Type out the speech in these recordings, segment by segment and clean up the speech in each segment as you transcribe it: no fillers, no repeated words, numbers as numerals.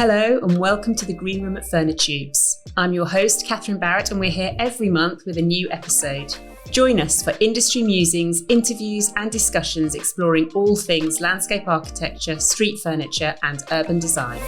Hello and welcome to the Green Room at Furnitubes. I'm your host, Catherine Barrett, and we're here every month with a new episode. Join us for industry musings, interviews and discussions exploring all things landscape architecture, street furniture and urban design.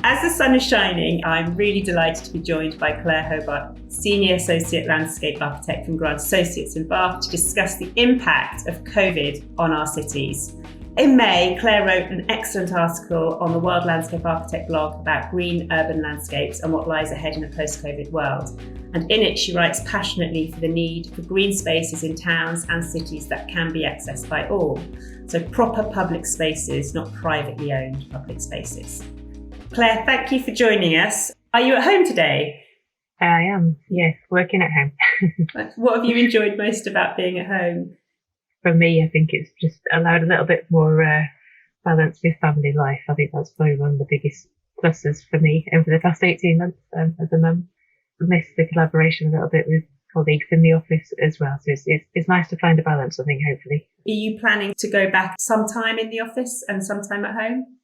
As the sun is shining, I'm really delighted to be joined by Claire Hobart, Senior Associate Landscape Architect from Grant Associates in Bath, to discuss the impact of COVID on our cities. In May, Claire wrote an excellent article on the World Landscape Architect blog about green urban landscapes and what lies ahead in a post-COVID world. And in it, she writes passionately for the need for green spaces in towns and cities that can be accessed by all. So proper public spaces, not privately owned public spaces. Claire, thank you for joining us. Are you at home today? I am, yes, working at home. What have you enjoyed most about being at home? For me, I think it's just allowed a little bit more balance with family life. I think that's probably one of the biggest pluses for me over the past 18 months as a mum. I miss the collaboration a little bit with colleagues in the office as well. So it's nice to find a balance, I think, hopefully. Are you planning to go back sometime in the office and sometime at home?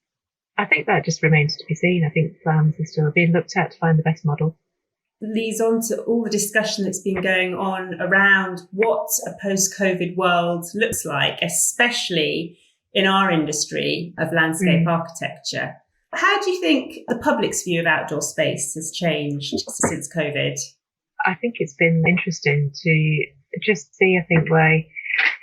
I think that just remains to be seen. I think plans are still being looked at to find the best model. Leads on to all the discussion that's been going on around what a post-COVID world looks like, especially in our industry of landscape architecture. How do you think the public's view of outdoor space has changed since COVID? I think it's been interesting to just see, I think, why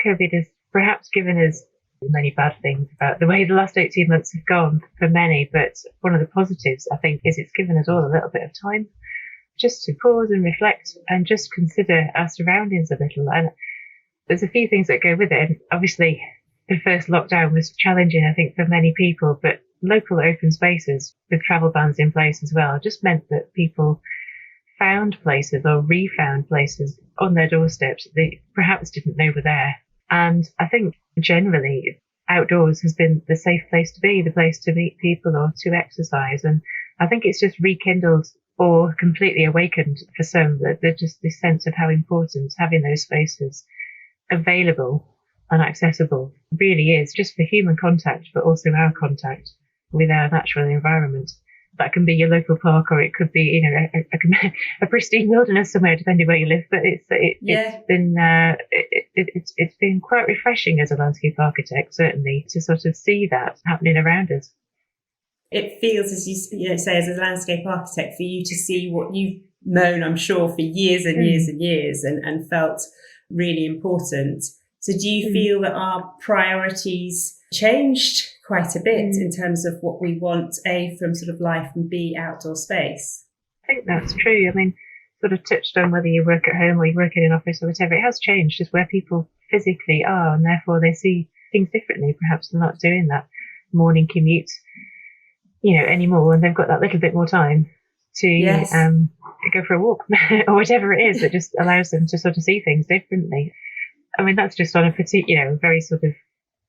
COVID has perhaps given us many bad things about the way the last 18 months have gone for many, but one of the positives, I think, is it's given us all a little bit of time just to pause and reflect and just consider our surroundings a little. And there's a few things that go with it. And obviously, the first lockdown was challenging, I think, for many people, but local open spaces with travel bans in place as well just meant that people found places or refound places on their doorsteps that they perhaps didn't know were there. And I think generally outdoors has been the safe place to be, the place to meet people or to exercise. And I think it's just rekindled or completely awakened for some that just this sense of how important having those spaces available and accessible really is, just for human contact, but also our contact with our natural environment. That can be your local park, or it could be, a pristine wilderness somewhere, depending where you live. But it's been quite refreshing as a landscape architect, certainly, to sort of see that happening around us. It feels, as you say, as a landscape architect, for you to see what you've known, I'm sure, for years and years and years, and felt really important. So do you feel that our priorities changed quite a bit in terms of what we want, A, from sort of life, and B, outdoor space? I think that's true. I mean, sort of touched on whether you work at home or you work in an office or whatever, it has changed just where people physically are, and therefore they see things differently. Perhaps they're not doing that morning commute, anymore, and they've got that little bit more time to go for a walk or whatever it is that just allows them to sort of see things differently. I mean, that's just on a particular, very sort of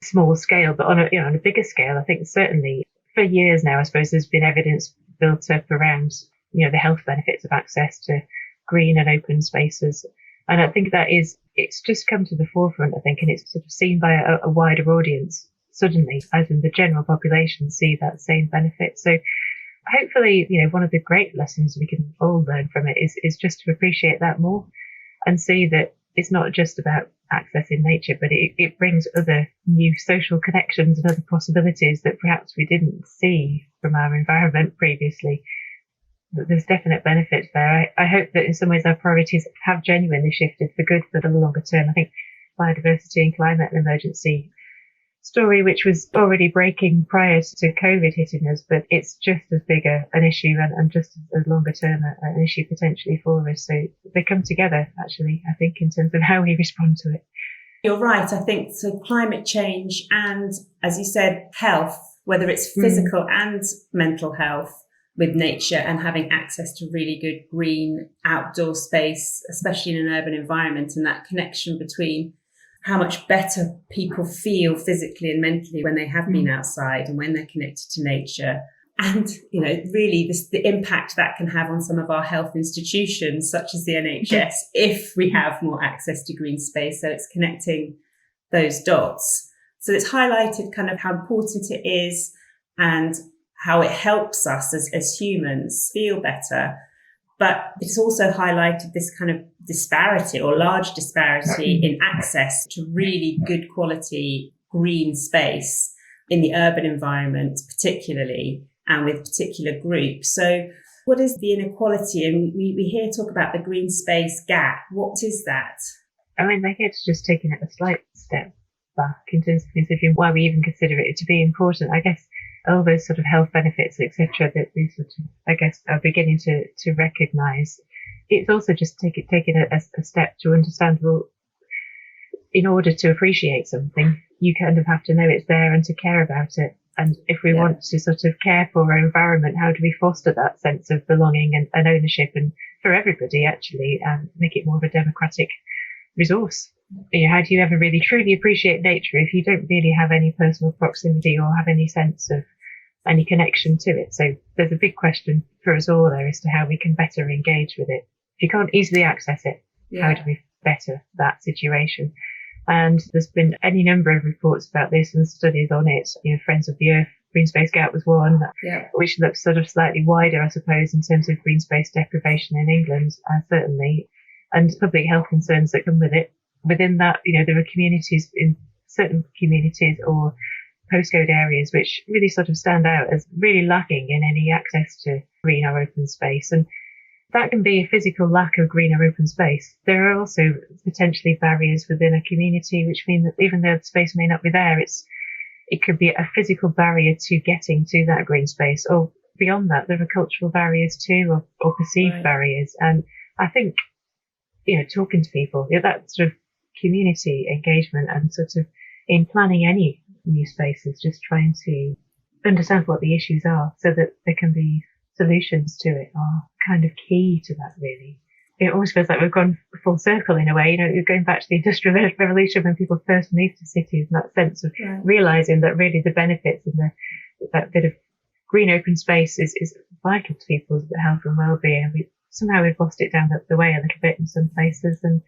small scale, but on a bigger scale, I think certainly for years now, I suppose there's been evidence built up around, the health benefits of access to green and open spaces. And I think it's just come to the forefront, I think, and it's sort of seen by a wider audience suddenly, as in the general population see that same benefit. So hopefully, one of the great lessons we can all learn from it is just to appreciate that more and see that it's not just about accessing nature, but it brings other new social connections and other possibilities that perhaps we didn't see from our environment previously. But there's definite benefits there. I hope that in some ways our priorities have genuinely shifted for good for the longer term. I think biodiversity and climate emergency story, which was already breaking prior to COVID hitting us, but it's just as big an issue and just as longer term an issue potentially for us. So they come together, actually, I think, in terms of how we respond to it. You're right. I think so. Climate change and, as you said, health, whether it's physical and mental health with nature, and having access to really good green outdoor space, especially in an urban environment, and that connection between how much better people feel physically and mentally when they have been outside and when they're connected to nature. And, really the impact that can have on some of our health institutions, such as the NHS, if we have more access to green space. So it's connecting those dots. So it's highlighted kind of how important it is and how it helps us as humans feel better. But it's also highlighted this kind of disparity or large disparity in access to really good quality green space in the urban environment, particularly, and with particular groups. So what is the inequality? And we hear talk about the green space gap. What is that? I mean, I guess just taking it a slight step back in terms of considering why we even consider it to be important. I guess all those sort of health benefits, etc., that we sort of, I guess, are beginning to recognise. It's also just taking a step to understand, well, in order to appreciate something, you kind of have to know it's there and to care about it. And if we want to sort of care for our environment, how do we foster that sense of belonging and ownership, and for everybody actually, and make it more of a democratic resource? How do you ever really truly appreciate nature if you don't really have any personal proximity or have any sense of any connection to it? So there's a big question for us all there as to how we can better engage with it. If you can't easily access it, how do we better that situation? And there's been any number of reports about this and studies on it. Friends of the Earth, Green Space Gap was one, which looks sort of slightly wider, I suppose, in terms of green space deprivation in England, certainly, and public health concerns that come with it. Within that, there are communities in certain communities or postcode areas which really sort of stand out as really lacking in any access to green or open space. And that can be a physical lack of green or open space. There are also potentially barriers within a community, which mean that even though the space may not be there, it could be a physical barrier to getting to that green space. Or beyond that, there are cultural barriers too, or perceived barriers. And I think, talking to people, that sort of community engagement and sort of in planning any new spaces, just trying to understand what the issues are so that there can be solutions to it, are kind of key to that, really. It almost feels like we've gone full circle in a way, you're going back to the Industrial Revolution when people first moved to cities, and that sense of realising that really the benefits and that bit of green open space is vital to people's health and well-being. Somehow we've lost it down the way a little bit in some places, and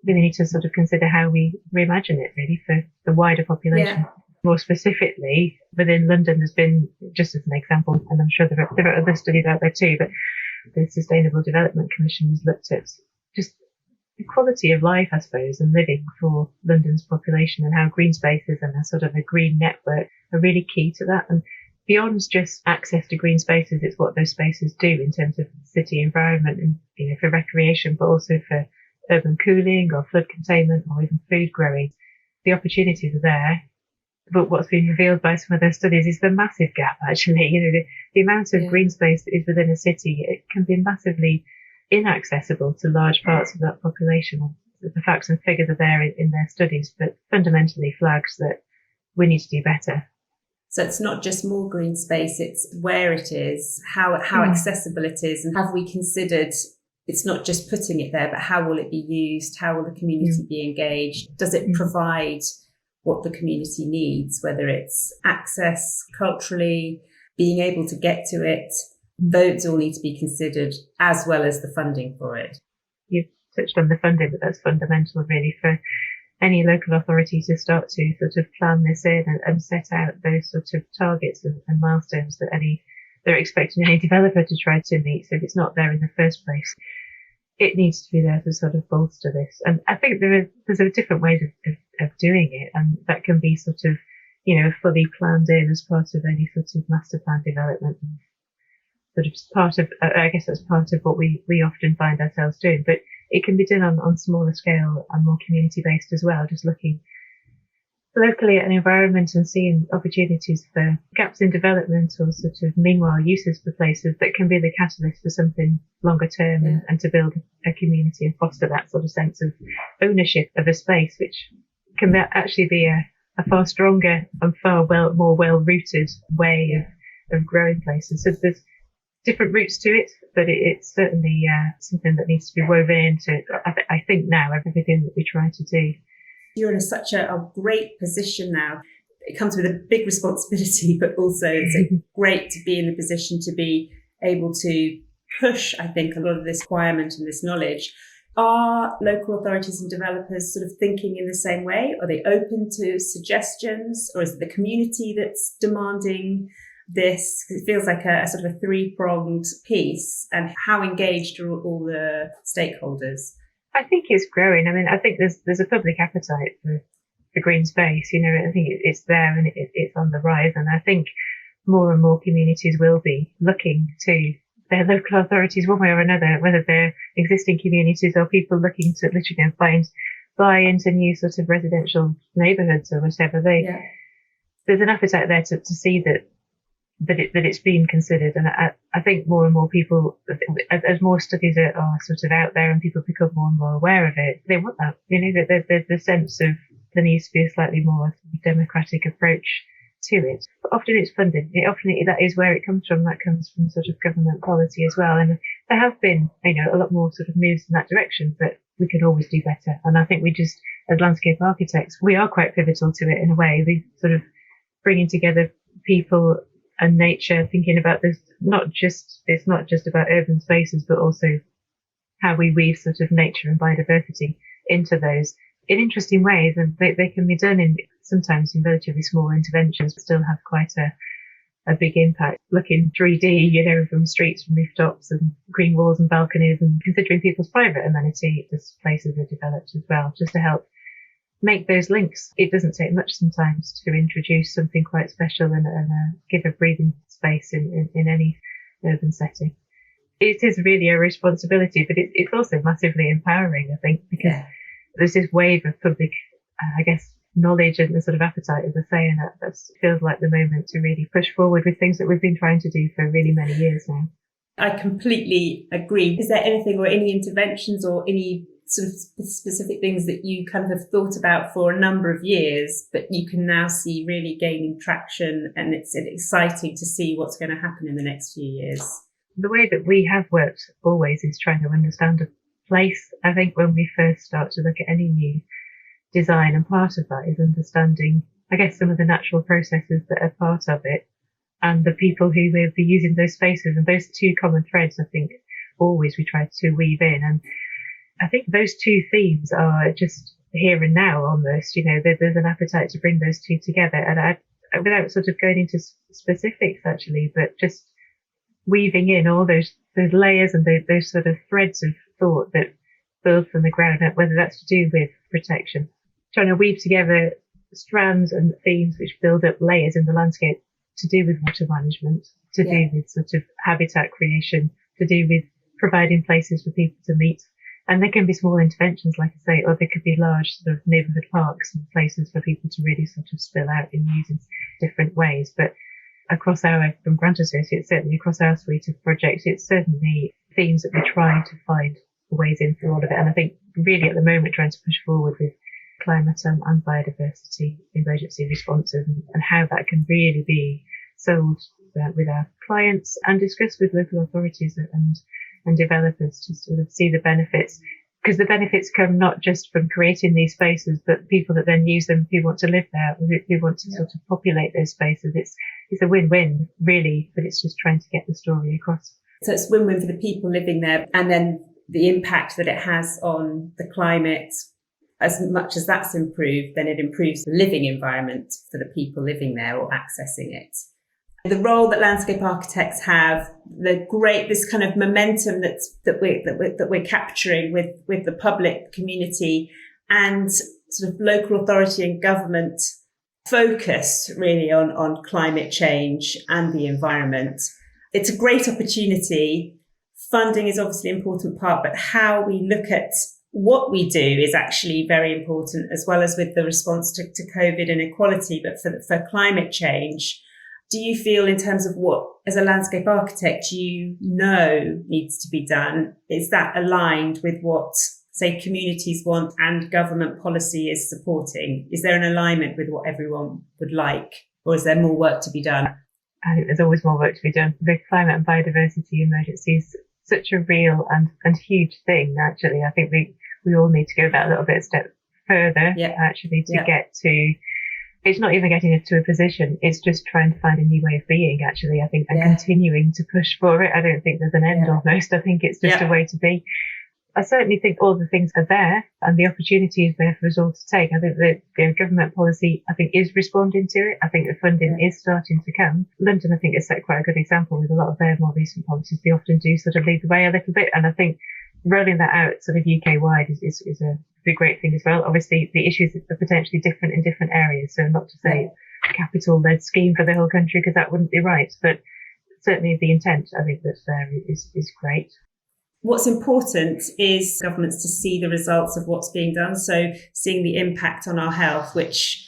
really need to sort of consider how we reimagine it really for the wider population. More specifically, within London, there's been, just as an example, and I'm sure there are other studies out there too, but the Sustainable Development Commission has looked at just the quality of life, I suppose, and living for London's population, and how green spaces and a sort of a green network are really key to that. And beyond just access to green spaces, it's what those spaces do in terms of city environment and, for recreation, but also for urban cooling or flood containment or even food growing. The opportunities are there. But what's been revealed by some of those studies is the massive gap, actually. The amount of green space that is within a city, it can be massively inaccessible to large parts of that population. The facts and figures are there in their studies, but fundamentally flags that we need to do better. So it's not just more green space, it's where it is, how accessible it is, and have we considered it's not just putting it there, but how will it be used? How will the community be engaged? Does it provide what the community needs, whether it's access culturally, being able to get to it? Those all need to be considered, as well as the funding for it. You've touched on the funding, but that's fundamental really for any local authority to start to sort of plan this in and set out those sort of targets and milestones that they're expecting any developer to try to meet. So if it's not there in the first place, it needs to be there to sort of bolster this. And I think there's a different ways of doing it, and that can be sort of, fully planned in as part of any sort of master plan development. And sort of part of, I guess that's part of what we often find ourselves doing, but it can be done on smaller scale and more community based as well, just looking locally at an environment and seeing opportunities for gaps in development or sort of meanwhile uses for places that can be the catalyst for something longer term and to build a community and foster that sort of sense of ownership of a space, which can actually be a far stronger and more well-rooted way of growing places. So there's different routes to it, but it's certainly something that needs to be woven into, I think now, everything that we try to do. You're in such a great position now. it comes with a big responsibility, but also it's great to be in the position to be able to push, I think, a lot of this requirement and this knowledge. Are local authorities and developers sort of thinking in the same way? Are they open to suggestions, or is it the community that's demanding this? It feels like a sort of a three-pronged piece. And how engaged are all the stakeholders? I think it's growing. I mean, I think there's a public appetite for green space. You know, I think it's there and it's on the rise. And I think more and more communities will be looking to their local authorities one way or another, whether they're existing communities or people looking to literally buy into new sort of residential neighbourhoods or whatever. There's an appetite there to see that it's being considered. And I think more and more people, as more studies are sort of out there and people become more and more aware of it, they want that. You know, there's the sense of there needs to be a slightly more democratic approach to it. But often it's funding. That is where it comes from. That comes from sort of government policy as well. And there have been, you know, a lot more sort of moves in that direction, but we can always do better. And I think we just, as landscape architects, we are quite pivotal to it in a way. We sort of bringing together people and nature, thinking about this, it's not just about urban spaces, but also how we weave sort of nature and biodiversity into those in interesting ways. And they can be done sometimes in relatively small interventions, but still have quite a big impact. Looking 3D, you know, from streets, from rooftops and green walls and balconies, and considering people's private amenity as places are developed as well, just to help make those links. It doesn't take much sometimes to introduce something quite special and give a breathing space in any urban setting. It is really a responsibility, but it's also massively empowering, I think, because there's this wave of public, I guess, knowledge and the sort of appetite, as I say, and that feels like the moment to really push forward with things that we've been trying to do for really many years now. I completely agree. Is there anything or any interventions or any sort of specific things that you kind of have thought about for a number of years, but you can now see really gaining traction, and it's exciting to see what's going to happen in the next few years? The way that we have worked always is trying to understand a place. I think when we first start to look at any new design, and part of that is understanding, I guess, some of the natural processes that are part of it and the people who will be using those spaces. And those two common threads, I think, always we try to weave in. And I think those two themes are just here and now almost, you know, there's an appetite to bring those two together. And without sort of going into specifics actually, but just weaving in all those layers and those sort of threads of thought that build from the ground up, whether that's to do with protection, trying to weave together strands and themes which build up layers in the landscape, to do with water management, to do with sort of habitat creation, to do with providing places for people to meet. And there can be small interventions, like I say, or there could be large sort of neighbourhood parks and places for people to really sort of spill out and use in different ways. But across from Grant Associates, certainly across our suite of projects, it's certainly themes that we try to find ways in through all of it. And I think really at the moment trying to push forward with climate and biodiversity emergency responses and how that can really be sold with our clients and discussed with local authorities and developers to sort of see the benefits, because the benefits come not just from creating these spaces, but people that then use them, who want to live there, who want to sort of populate those spaces. It's a win-win really, but it's just trying to get the story across. So it's win-win for the people living there, and then the impact that it has on the climate. As much as that's improved, then it improves the living environment for the people living there or accessing it. The role that landscape architects have, this kind of momentum that we're capturing with the public community and sort of local authority and government focus really on climate change and the environment. It's a great opportunity. Funding is obviously an important part, but how we look at what we do is actually very important, as well as with the response to COVID inequality, but for climate change. Do you feel, in terms of what, as a landscape architect, you know needs to be done, is that aligned with what, say, communities want and government policy is supporting? Is there an alignment with what everyone would like, or is there more work to be done? I think there's always more work to be done. The climate and biodiversity emergency is such a real and huge thing, actually. I think we all need to go that little bit a step further, actually, to get to it's not even getting us to a position. It's just trying to find a new way of being, actually, I think, and continuing to push for it. I don't think there's an end almost. I think it's just a way to be. I certainly think all the things are there and the opportunity is there for us all to take. I think that government policy, I think, is responding to it. I think the funding is starting to come. London, I think, is set quite a good example with a lot of their more recent policies. They often do sort of lead the way a little bit. And I think rolling that out sort of UK wide is a great thing as well. Obviously, the issues are potentially different in different areas. So not to say capital-led scheme for the whole country, because that wouldn't be right. But certainly the intent, I think, that's there is great. What's important is governments to see the results of what's being done. So seeing the impact on our health, which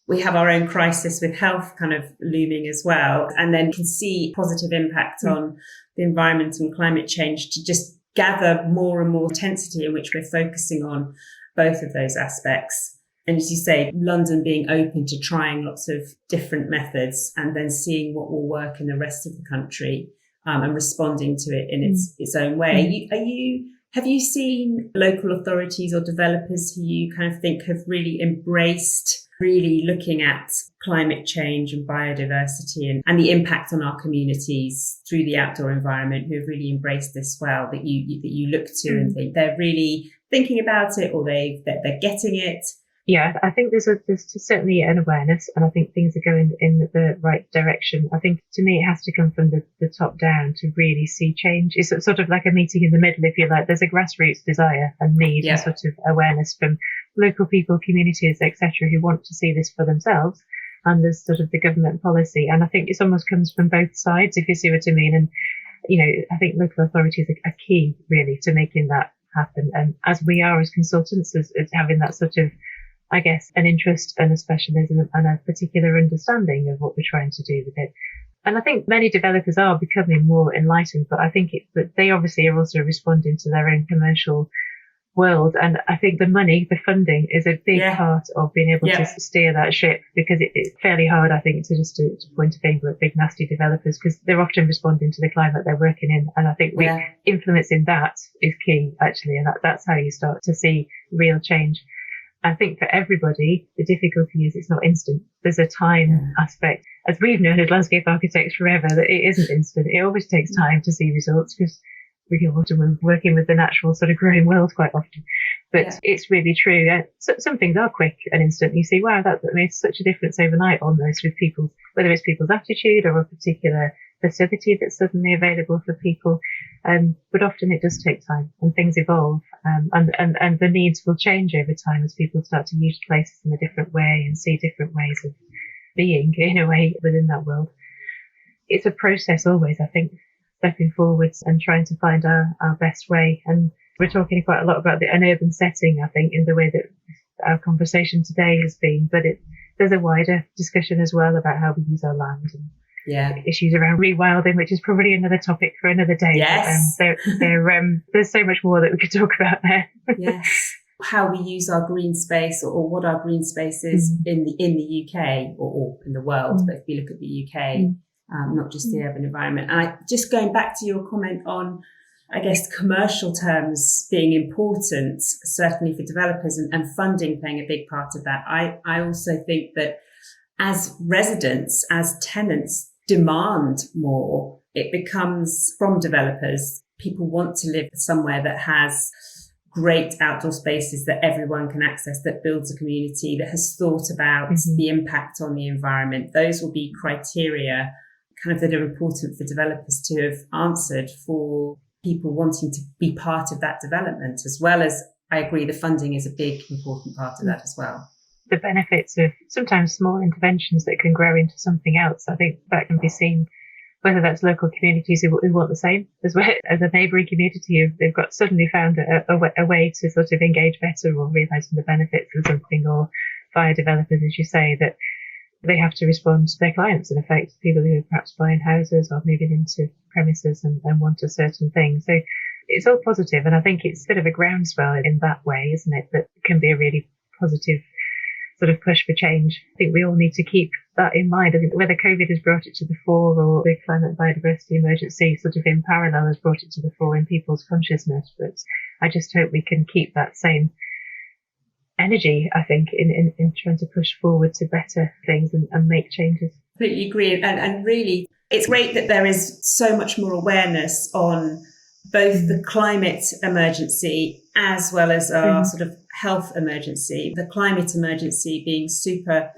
we have our own crisis with health kind of looming as well, and then can see positive impact on the environment and climate change to just gather more and more intensity in which we're focusing on both of those aspects. And as you say, London being open to trying lots of different methods and then seeing what will work in the rest of the country. And responding to it in its own way. Have you seen local authorities or developers who you kind of think have really embraced really looking at climate change and biodiversity and the impact on our communities through the outdoor environment, who have really embraced this well, that you look to and think they're really thinking about it, or they're getting it? Yeah, I think there's certainly an awareness, and I think things are going in the right direction. I think, to me, it has to come from the top down to really see change. It's sort of like a meeting in the middle, if you like. There's a grassroots desire and need and sort of awareness from local people, communities, etc., who want to see this for themselves. And there's sort of the government policy. And I think it almost comes from both sides, if you see what I mean. And, I think local authorities are key, really, to making that happen. And as we are as consultants, as having that sort of, I guess, an interest and a specialism and a particular understanding of what we're trying to do with it. And I think many developers are becoming more enlightened, but I think that they obviously are also responding to their own commercial world. And I think the funding is a big part of being able to steer that ship, because it's fairly hard, I think, to point a finger at big, nasty developers, because they're often responding to the climate they're working in. And I think influencing that is key, actually. And that's how you start to see real change. I think for everybody, the difficulty is it's not instant. There's a time aspect. As we've known as landscape architects forever, that it isn't instant. It always takes time to see results, because we're working with the natural sort of growing world quite often. But it's really true. Some things are quick and instant. You see, wow, that makes such a difference overnight almost with people, whether it's people's attitude or a particular facility that's suddenly available for people. But often it does take time, and things evolve, and the needs will change over time as people start to use places in a different way and see different ways of being, in a way, within that world. It's a process always, I think, stepping forwards and trying to find our best way. And we're talking quite a lot about an urban setting, I think, in the way that our conversation today has been, but there's a wider discussion as well about how we use our land and issues around rewilding, which is probably another topic for another day. Yes. There's so much more that we could talk about there. Yes. How we use our green space, or what our green space is in the UK or in the world. But if we look at the UK, not just the urban environment. And just going back to your comment on, I guess, commercial terms being important, certainly for developers, and funding playing a big part of that. I also think that as residents, as tenants demand more, it becomes, from developers, people want to live somewhere that has great outdoor spaces that everyone can access, that builds a community, that has thought about the impact on the environment. Those will be criteria kind of that are important for developers to have answered for people wanting to be part of that development, as well as, I agree, the funding is a big, important part of that as well. The benefits of sometimes small interventions that can grow into something else, I think that can be seen, whether that's local communities who want the same as a neighbouring community, they've got suddenly found a way to sort of engage better or realising the benefits of something, or via developers, as you say, that they have to respond to their clients, in effect, people who are perhaps buying houses or moving into premises and want a certain thing. So it's all positive, and I think it's a bit of a groundswell in that way, isn't it, that can be a really positive sort of push for change. I think we all need to keep that in mind. I think whether COVID has brought it to the fore, or the climate biodiversity emergency sort of in parallel has brought it to the fore in people's consciousness, but I just hope we can keep that same energy, I think, in trying to push forward to better things and make changes. Completely agree. And really, it's great that there is so much more awareness on both the climate emergency as well as our sort of health emergency. The climate emergency being super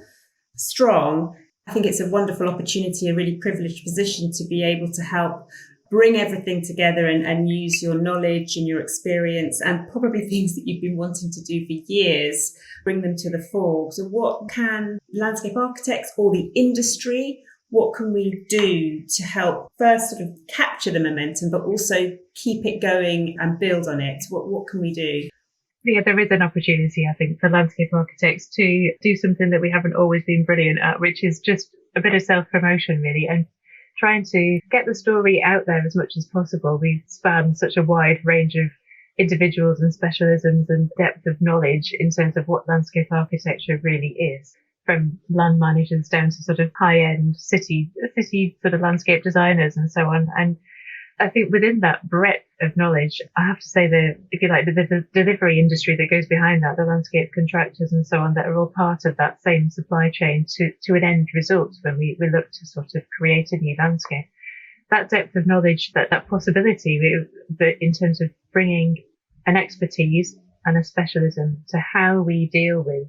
strong, I think it's a wonderful opportunity, a really privileged position to be able to help bring everything together and use your knowledge and your experience and probably things that you've been wanting to do for years, bring them to the fore. So what can landscape architects or the industry, what can we do to help first sort of capture the momentum, but also keep it going and build on it? What can we do? Yeah, there is an opportunity, I think, for landscape architects to do something that we haven't always been brilliant at, which is just a bit of self-promotion, really, and trying to get the story out there as much as possible. We span such a wide range of individuals and specialisms and depth of knowledge in terms of what landscape architecture really is, from land managers down to sort of high-end city sort of landscape designers and so on. And I think within that breadth of knowledge, I have to say if you like, the delivery industry that goes behind that, the landscape contractors and so on, that are all part of that same supply chain to an end result when we look to sort of create a new landscape. That depth of knowledge, that possibility in terms of bringing an expertise and a specialism to how we deal with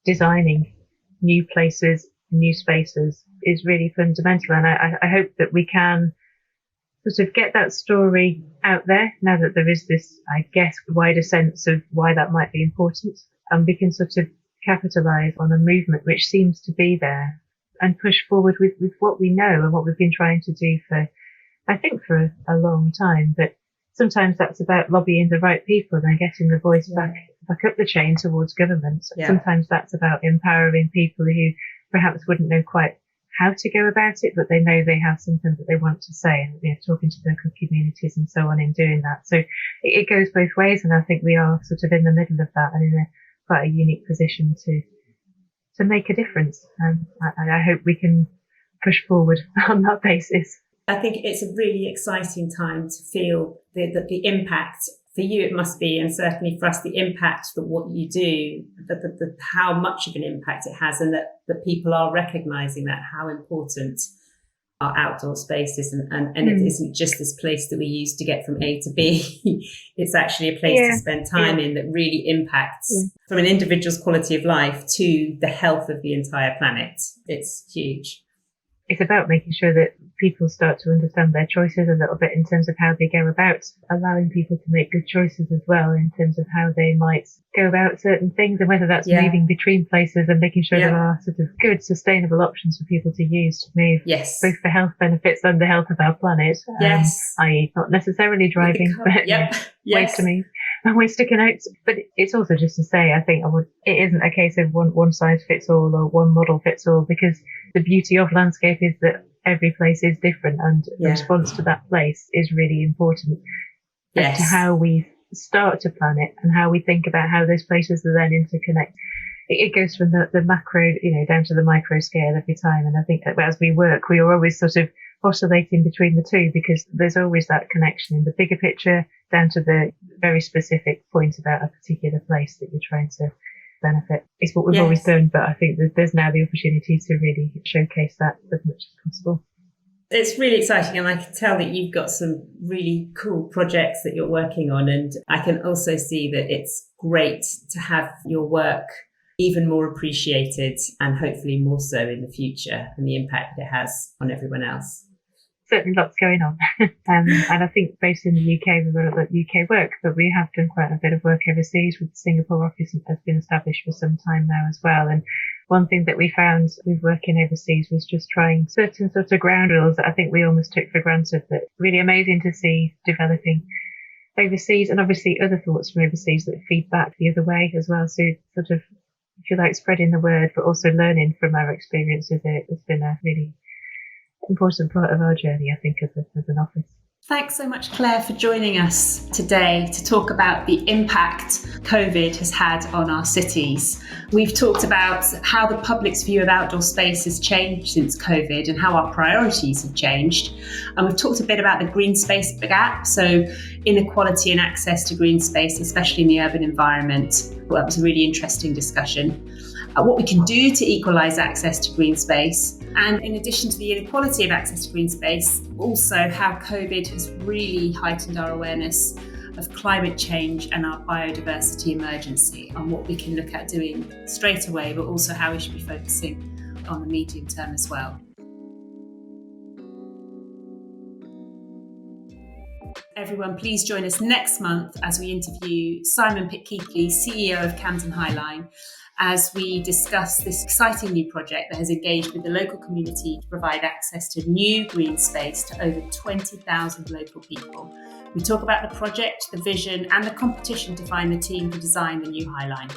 designing new places, new spaces is really fundamental. And I hope that we can sort of get that story out there now that there is this, I guess, wider sense of why that might be important. And we can sort of capitalise on a movement which seems to be there and push forward with what we know and what we've been trying to do for a long time. But sometimes that's about lobbying the right people and getting the voice back up the chain towards government. Yeah. Sometimes that's about empowering people who perhaps wouldn't know quite how to go about it, but they know they have something that they want to say, and talking to local communities and so on in doing that. So it goes both ways, and I think we are sort of in the middle of that and in quite a unique position to make a difference. I hope we can push forward on that basis. I think it's a really exciting time to feel that the impact, for you it must be, and certainly for us, the impact that what you do, how much of an impact it has, and that people are recognising that, how important our outdoor space is, and it isn't just this place that we use to get from A to B. It's actually a place to spend time in that really impacts from an individual's quality of life to the health of the entire planet. It's huge. It's about making sure that people start to understand their choices a little bit in terms of how they go about, allowing people to make good choices as well in terms of how they might go about certain things, and whether that's moving between places and making sure there are sort of good, sustainable options for people to use to move, both for health benefits and the health of our planet, i.e. not necessarily driving, but ways to move and ways to connect. But it's also just to say, I think it isn't a case of one size fits all or one model fits all, because the beauty of landscape is that every place is different, and the response to that place is really important as to how we start to plan it and how we think about how those places are then interconnect. It goes from the macro, down to the micro scale every time. And I think that as we work, we are always sort of oscillating between the two, because there's always that connection in the bigger picture down to the very specific point about a particular place that you're trying to benefit. It's what we've always done, but I think that there's now the opportunity to really showcase that as much as possible. It's really exciting, and I can tell that you've got some really cool projects that you're working on, and I can also see that it's great to have your work even more appreciated, and hopefully more so in the future, and the impact it has on everyone else. Certainly lots going on. And I think based in the UK, we will at UK work, but we have done quite a bit of work overseas with the Singapore office, and has been established for some time now as well. And one thing that we found with working overseas was just trying certain sorts of ground rules that I think we almost took for granted, that really amazing to see developing overseas, and obviously other thoughts from overseas that feed back the other way as well. So sort of, if you like, spreading the word, but also learning from our experience with it has been a really important part of our journey, I think, as an office. Thanks so much, Claire, for joining us today to talk about the impact COVID has had on our cities. We've talked about how the public's view of outdoor space has changed since COVID and how our priorities have changed. And we've talked a bit about the green space gap, so inequality in access to green space, especially in the urban environment. Well, that was a really interesting discussion. What we can do to equalise access to green space. And in addition to the inequality of access to green space, also how COVID has really heightened our awareness of climate change and our biodiversity emergency, and what we can look at doing straight away, but also how we should be focusing on the medium term as well. Everyone, please join us next month as we interview Simon Pitt-Keithley, CEO of Camden High Line, as we discuss this exciting new project that has engaged with the local community to provide access to new green space to over 20,000 local people. We talk about the project, the vision, and the competition to find the team to design the new High Line.